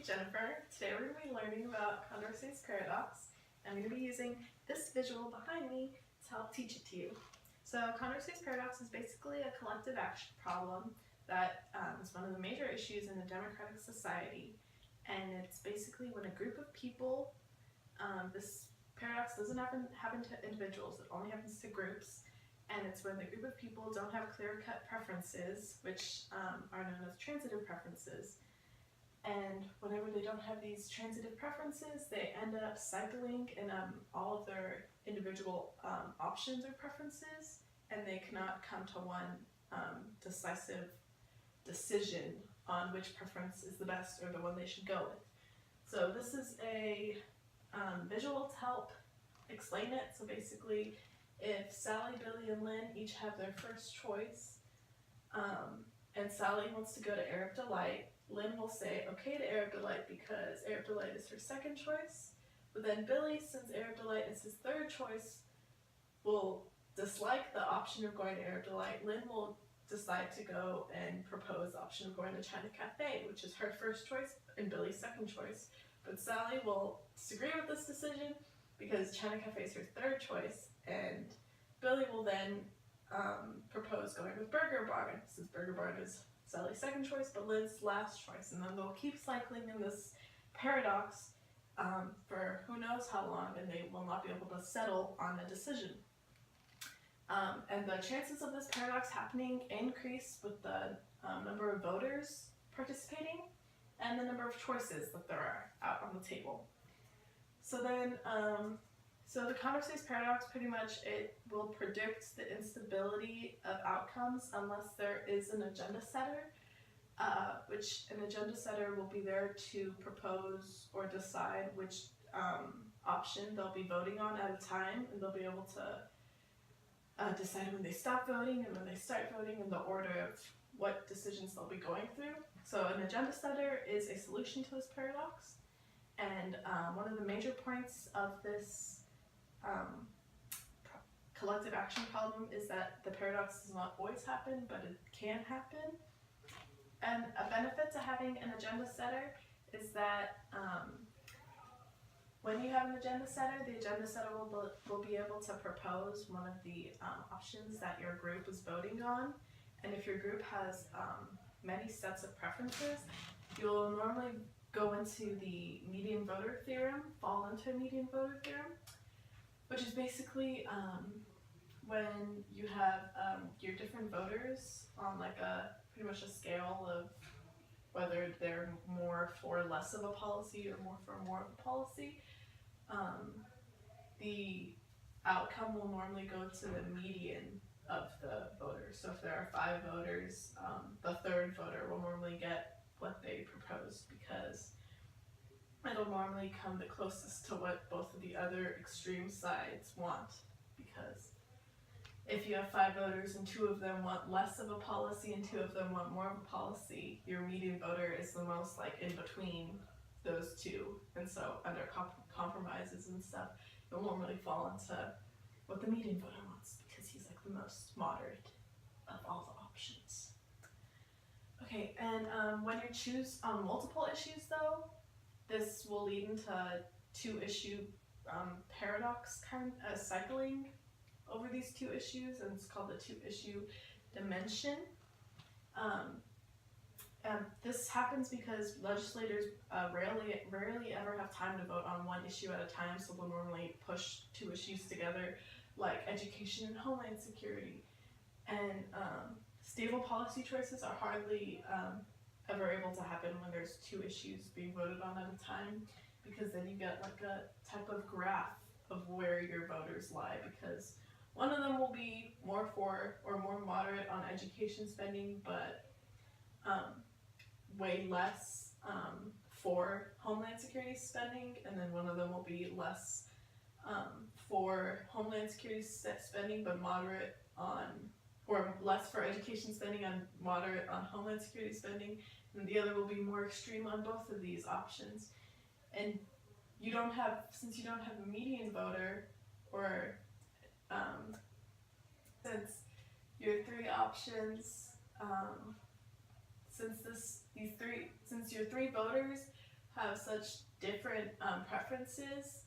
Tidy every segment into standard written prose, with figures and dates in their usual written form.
Jennifer. Today we're going to be learning about Condorcets paradox. I'm going to be using this visual behind me to help teach it to you. So Condorcets paradox is basically a collective action problem that is one of the major issues in a democratic society. And it's basically when a group of people, this paradox doesn't happen to individuals, it only happens to groups. And it's when the group of people don't have clear-cut preferences, which are known as transitive preferences. And whenever they don't have these transitive preferences, they end up cycling in all of their individual options or preferences, and they cannot come to one decisive decision on which preference is the best or the one they should go with. So this is a visual to help explain it. So basically, if Sally, Billy, and Lynn each have their first choice, and Sally wants to go to Arab Delight, Lynn will say okay to Arab Delight because Arab Delight is her second choice, but then Billy, since Arab Delight is his third choice, will dislike the option of going to Arab Delight. Lynn will decide to go and propose the option of going to China Cafe, which is her first choice and Billy's second choice. But Sally will disagree with this decision because China Cafe is her third choice, and Billy will then propose going with Burger Barn, since Burger Barn is Sally's second choice, but Lynn's last choice. And then they'll keep cycling in this paradox for who knows how long, and they will not be able to settle on a decision. And the chances of this paradox happening increase with the number of voters participating and the number of choices that there are out on the table. So then, so the Condorcets paradox, pretty much it will predict the instability of outcomes unless there is an agenda setter, which an agenda setter will be there to propose or decide which option they'll be voting on at a time, and they'll be able to decide when they stop voting and when they start voting in the order of what decisions they'll be going through. So an agenda setter is a solution to this paradox, and one of the major points of this collective action problem is that the paradox does not always happen, but it can happen. And a benefit to having an agenda setter is that when you have an agenda setter, the agenda setter will be able to propose one of the options that your group is voting on. And if your group has many sets of preferences, you'll normally go into the median voter theorem, fall into a median voter theorem, which is basically when you have your different voters on like pretty much a scale of whether they're more for less of a policy or more for more of a policy. The outcome will normally go to the median of the voters. So if there are 5 voters, the third voter will normally get what they proposed because it'll normally come the closest to what both of the other extreme sides want. Because if you have 5 voters and 2 of them want less of a policy and 2 of them want more of a policy, your median voter is the most like in between those two. And so under compromises and stuff, you'll normally fall into what the median voter wants because he's like the most moderate of all the options. Okay, and when you choose multiple issues though, this will lead into 2-issue paradox cycling over these 2 issues, and it's called the 2-issue dimension. This happens because legislators rarely ever have time to vote on one issue at a time, so they'll normally push 2 issues together, like education and homeland security. And stable policy choices are hardly ever able to happen when there's 2 issues being voted on at a time, because then you get like a type of graph of where your voters lie, because one of them will be more for or more moderate on education spending, but way less for homeland security spending, and then one of them will be less for homeland security spending but moderate on, or less for education spending and moderate on homeland security spending, and the other will be more extreme on both of these options. And you don't have, since you don't have a median voter, or since your 3 options, since your 3 voters have such different preferences,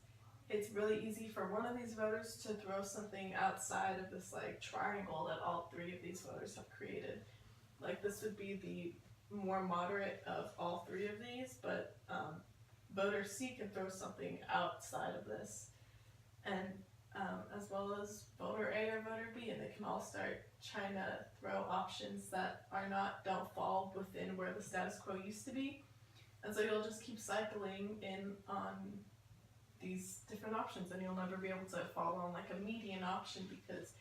it's really easy for one of these voters to throw something outside of this like triangle that all three of these voters have created. Like this would be the more moderate of all three of these, but voter C can throw something outside of this, and as well as voter A or voter B, and they can all start trying to throw options that don't fall within where the status quo used to be, and so you'll just keep cycling in on these different options, and you'll never be able to fall on like a median option because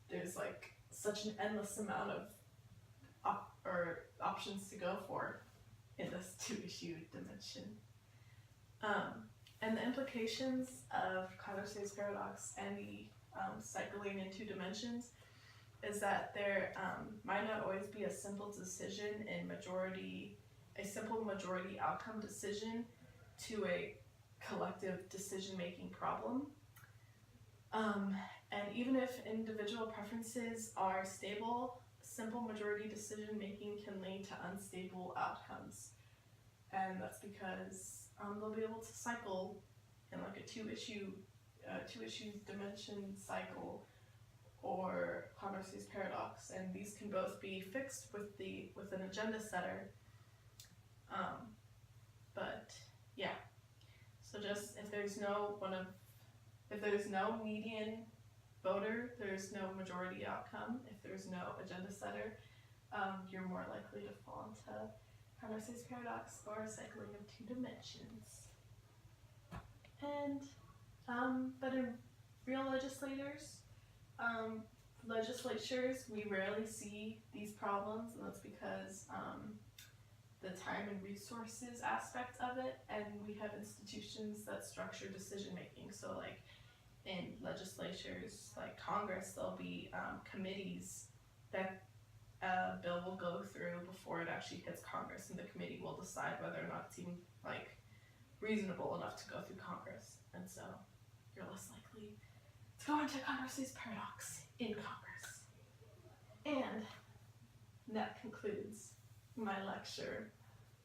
there's like such an endless amount of options to go for in this two-issue dimension. And the implications of Condorcet's paradox and the cycling in two dimensions is that there might not always be a simple decision in a simple majority outcome decision to a collective decision-making problem. And even if individual preferences are stable, simple majority decision-making can lead to unstable outcomes. And that's because they'll be able to cycle in like a two-issue dimension cycle or Condorcet's paradox, and these can both be fixed with an agenda setter. But yeah, so just if there's no median voter, there's no majority outcome. If there's no agenda setter, you're more likely to fall into Condorcet's paradox or cycling of two dimensions. And but in real legislatures, we rarely see these problems, and that's because the time and resources aspect of it, and we have institutions that structure decision making. So like in legislatures like Congress, there'll be committees that a bill will go through before it actually hits Congress, and the committee will decide whether or not it's even like reasonable enough to go through Congress, and so you're less likely to go into Condorcet's paradox in Congress. And that concludes my lecture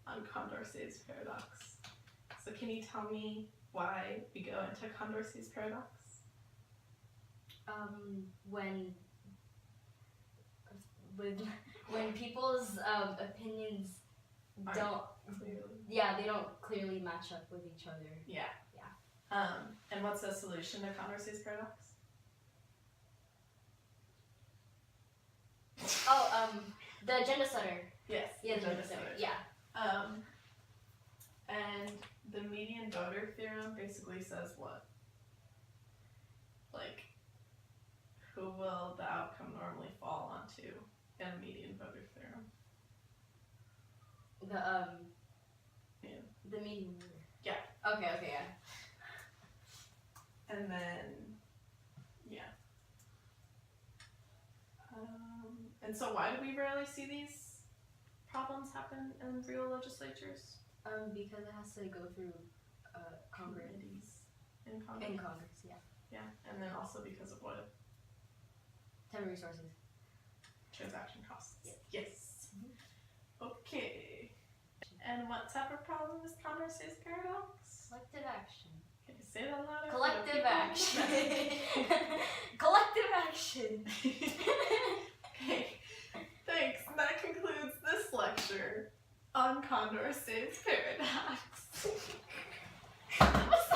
on Condorcet's paradox. So can you tell me why we go into Condorcet's paradox? When people's opinions don't they don't clearly match up with each other. Yeah. And what's the solution to Condorcet's paradox? The agenda setter. Yes. Yeah, the agenda setter. Yeah. And the median voter theorem basically says what? Like, who will the outcome normally fall onto in a median voter theorem? The median. Yeah. Okay, yeah. And then, and so why do we rarely see these problems happen in real legislatures? Because it has to go through Congress. In Congress. In Congress, yeah. Yeah, and then also because of what? Time and resources. Transaction costs. Yeah. Yes. Okay. And what type of problem is Condorcet's paradox? Collective action. Can you say that louder? Collective action. Collective action. Okay. Thanks. That concludes this lecture on Condorcet's paradox.